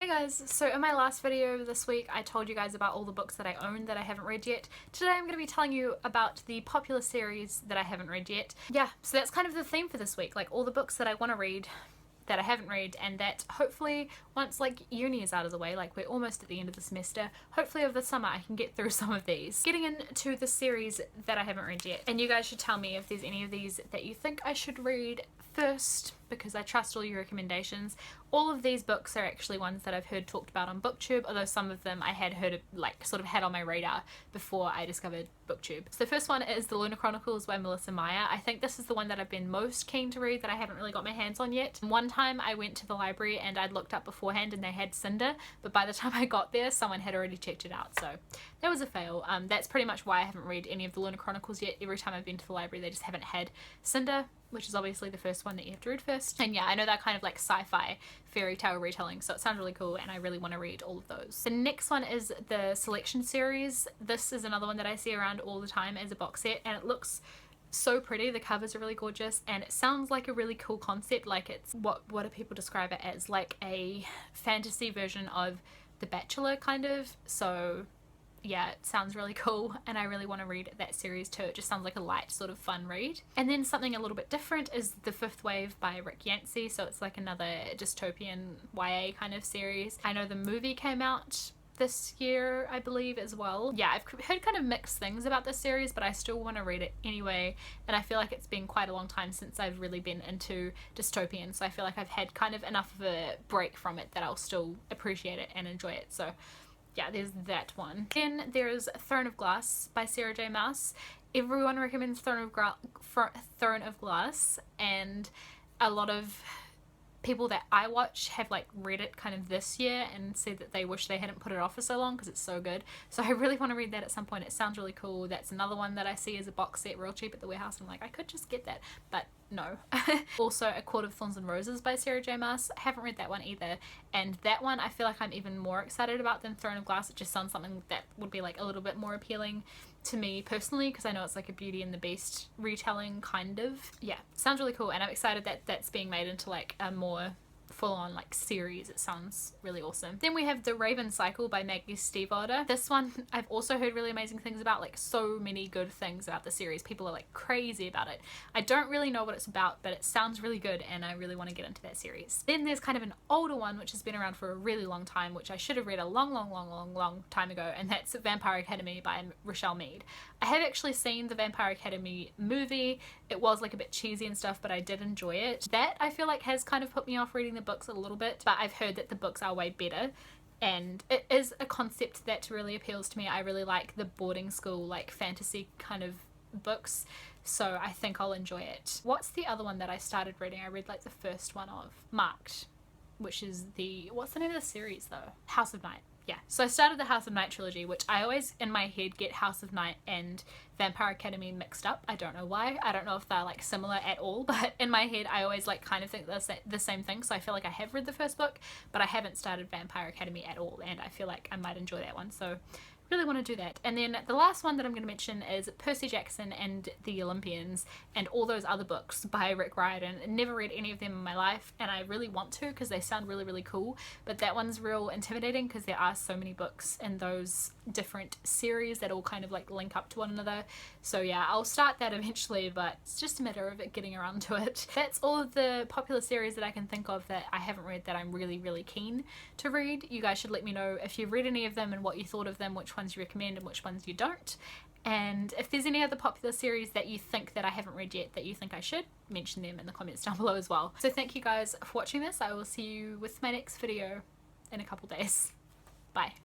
Hey guys, so in my last video this week I told you guys about all the books that I own that I haven't read yet. Today I'm going to be telling you about the popular series that I haven't read yet. Yeah, so that's kind of the theme for this week, like all the books that I want to read that I haven't read, and that hopefully once like uni is out of the way, like we're almost at the end of the semester, hopefully over the summer I can get through some of these. Getting into the series that I haven't read yet, and you guys should tell me if there's any of these that you think I should read first, because I trust all your recommendations. All of these books are actually ones that I've heard talked about on BookTube, although some of them I had heard of, like sort of had on my radar before I discovered BookTube. So the first one is The Lunar Chronicles by Melissa Meyer. I think this is the one that I've been most keen to read that I haven't really got my hands on yet. One time I went to the library and I'd looked up beforehand and they had Cinder, but by the time I got there someone had already checked it out, so that was a fail. That's pretty much why I haven't read any of the Lunar Chronicles yet. Every time I've been to the library they just haven't had Cinder, which is obviously the first one that you have to read first. And yeah, I know that kind of like sci-fi fairy tale retelling, so it sounds really cool and I really want to read all of those. The next one is the Selection series. This is another one that I see around all the time as a box set, and it looks so pretty. The covers are really gorgeous and it sounds like a really cool concept. Like it's what do people describe it as, like a fantasy version of The Bachelor kind of. So yeah, it sounds really cool and I really want to read that series too. It just sounds like a light sort of fun read. And then something a little bit different is The Fifth Wave by Rick Yancey. So it's like another dystopian YA kind of series. I know the movie came out this year, I believe, as well. Yeah, I've heard kind of mixed things about this series, but I still want to read it anyway, and I feel like it's been quite a long time since I've really been into dystopian, so I feel like I've had kind of enough of a break from it that I'll still appreciate it and enjoy it. So yeah, there's that one. Then there's Throne of Glass by Sarah J. Maas. Everyone recommends Throne of Glass, and a lot of people that I watch have like read it kind of this year and said that they wish they hadn't put it off for so long because it's so good. So I really want to read that at some point. It sounds really cool. That's another one that I see as a box set real cheap at the warehouse. I'm like, I could just get that, but no. Also A Court of Thorns and Roses by Sarah J. Maas. I haven't read that one either, and that one I feel like I'm even more excited about than Throne of Glass. It just sounds something that would be like a little bit more appealing to me personally, because I know it's like a Beauty and the Beast retelling kind of. Yeah, sounds really cool and I'm excited that that's being made into like a more full-on like series. It sounds really awesome. Then we have The Raven Cycle by Maggie Stiefvater. This one I've also heard really amazing things about, like so many good things about the series. People are like crazy about it. I don't really know what it's about, but it sounds really good and I really want to get into that series. Then there's kind of an older one which has been around for a really long time, which I should have read a long time ago, and that's Vampire Academy by Rochelle Mead. I have actually seen the Vampire Academy movie. It was like a bit cheesy and stuff, but I did enjoy it. That I feel like has kind of put me off reading the books a little bit, but I've heard that the books are way better and it is a concept that really appeals to me. I really like the boarding school like fantasy kind of books, so I think I'll enjoy it. What's the other one that I started reading? I read like the first one of Marked, which is the, what's the name of the series though? House of Night. Yeah, so I started the House of Night trilogy, which I always in my head get House of Night and Vampire Academy mixed up. I don't know why. I don't know if they're like similar at all, but in my head I always like kind of think they're the same thing. So I feel like I have read the first book, but I haven't started Vampire Academy at all, and I feel like I might enjoy that one. So really want to do that. And then the last one that I'm going to mention is Percy Jackson and the Olympians and all those other books by Rick Riordan. Never read any of them in my life and I really want to because they sound really cool, but that one's real intimidating because there are so many books in those different series that all kind of like link up to one another. So yeah, I'll start that eventually, but it's just a matter of it getting around to it. That's all of the popular series that I can think of that I haven't read that I'm really keen to read. You guys should let me know if you've read any of them and what you thought of them, which ones you recommend and which ones you don't, and if there's any other popular series that you think that I haven't read yet that you think I should, mention them in the comments down below as well. So thank you guys for watching this. I will see you with my next video in a couple days. Bye.